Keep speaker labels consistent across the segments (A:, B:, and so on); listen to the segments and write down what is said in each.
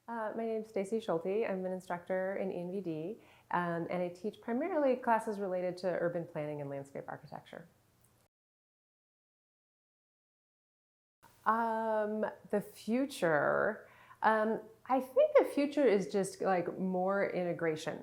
A: My name is Stacey Schulte. I'm an instructor in ENVD, and I teach primarily classes related to urban planning and landscape architecture. The future, I think the future is just like more integration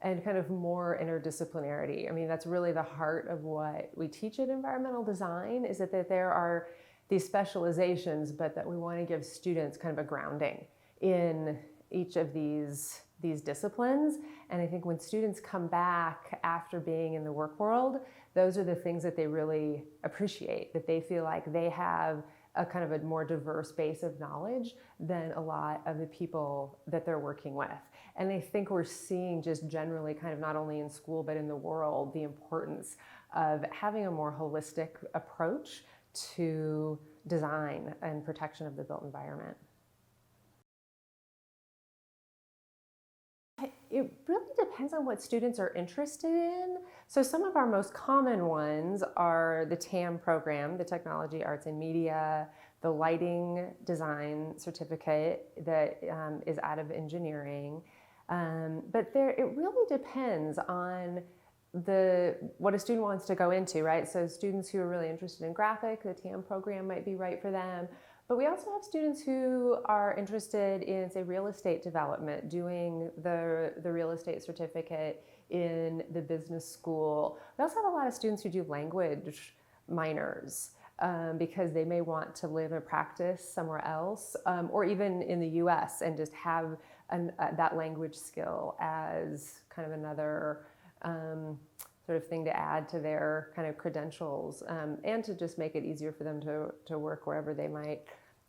A: and kind of more interdisciplinarity. I mean, that's really the heart of what we teach in environmental design, is that there are these specializations, but that we want to give students kind of a grounding in each of these disciplines. And I think when students come back after being in the work world, those are the things that they really appreciate, that they feel like they have a kind of a more diverse base of knowledge than a lot of the people that they're working with. And I think we're seeing just generally kind of not only in school but in the world the importance of having a more holistic approach to design and protection of the built environment. It really depends on what students are interested in. So some of our most common ones are the TAM program, the Technology, Arts, and Media, the Lighting Design Certificate that is out of engineering. But it really depends on what a student wants to go into, right? So students who are really interested in graphic, the TAM program might be right for them. But we also have students who are interested in, say, real estate development, doing the real estate certificate in the business school. We also have a lot of students who do language minors because they may want to live and practice somewhere else, or even in the US, and just have that language skill as kind of another sort of thing to add to their kind of credentials, and to just make it easier for them to work wherever they might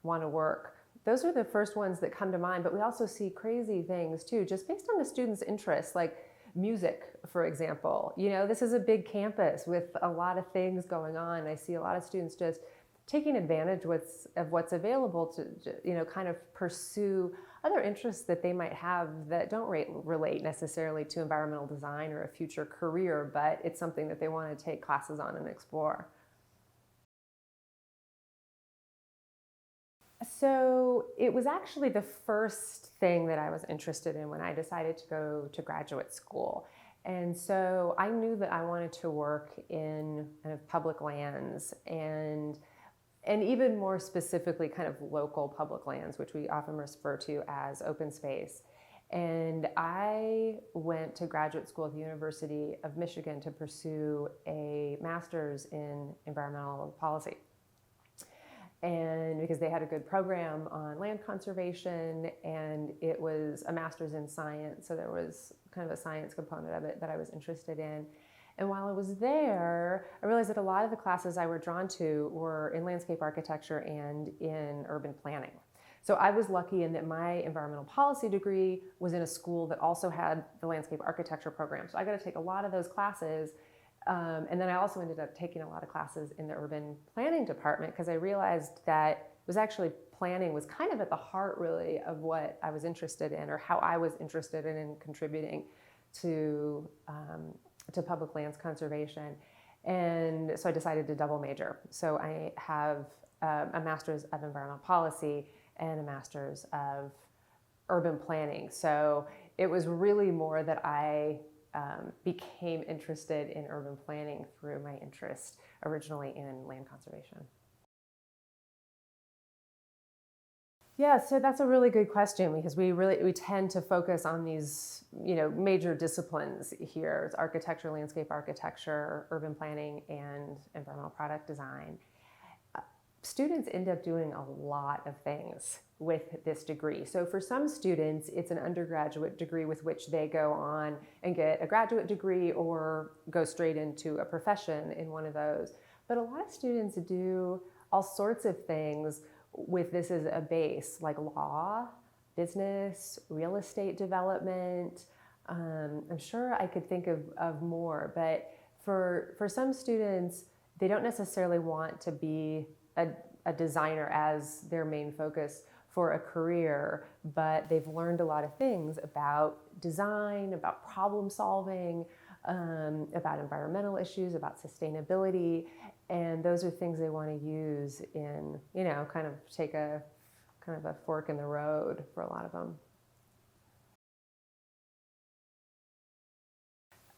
A: want to work. Those are the first ones that come to mind, but we also see crazy things too, just based on the students' interests, like music, for example. You know, this is a big campus with a lot of things going on. I see a lot of students just taking advantage of what's available to, you know, kind of pursue other interests that they might have that don't relate necessarily to environmental design or a future career, but it's something that they want to take classes on and explore. So it was actually the first thing that I was interested in when I decided to go to graduate school. And so I knew that I wanted to work in kind of public lands and even more specifically kind of local public lands, which we often refer to as open space. And I went to graduate school at the University of Michigan to pursue a master's in environmental policy. And because they had a good program on land conservation, and it was a master's in science, so there was kind of a science component of it that I was interested in. And while I was there, I realized that a lot of the classes I were drawn to were in landscape architecture and in urban planning. So I was lucky in that my environmental policy degree was in a school that also had the landscape architecture program. So I got to take a lot of those classes. And then I also ended up taking a lot of classes in the urban planning department because I realized that it was actually planning was kind of at the heart really of what I was interested in, or how I was interested in contributing to public lands conservation. And so I decided to double major. So I have a master's of environmental policy and a master's of urban planning. So it was really more that I became interested in urban planning through my interest originally in land conservation. Yeah, so that's a really good question, because we tend to focus on these, you know, major disciplines here. It's architecture, landscape architecture, urban planning, and environmental product design. Students end up doing a lot of things with this degree. So for some students, it's an undergraduate degree with which they go on and get a graduate degree or go straight into a profession in one of those. But a lot of students do all sorts of things with this as a base, like law, business, real estate development. I'm sure I could think of more, but for some students, they don't necessarily want to be a designer as their main focus for a career, but they've learned a lot of things about design, about problem solving, about environmental issues, about sustainability, and those are things they want to use in, you know, kind of take a fork in the road for a lot of them.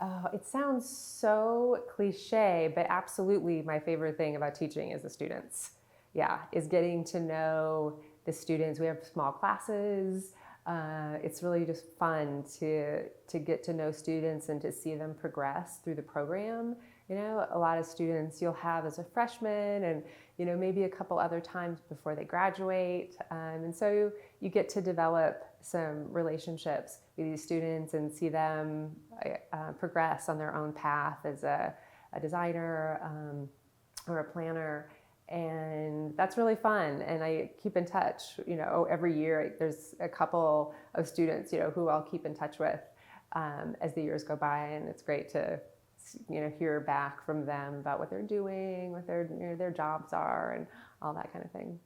A: Oh, it sounds so cliche, but absolutely my favorite thing about teaching is the students. Yeah, is getting to know the students. We have small classes. It's really just fun to get to know students and to see them progress through the program. You know, a lot of students you'll have as a freshman, and maybe a couple other times before they graduate, and so you get to develop some relationships with these students and see them progress on their own path as a designer or a planner. And that's really fun. And I keep in touch, every year there's a couple of students, who I'll keep in touch with as the years go by. And it's great to, hear back from them about what they're doing, what their jobs are, and all that kind of thing.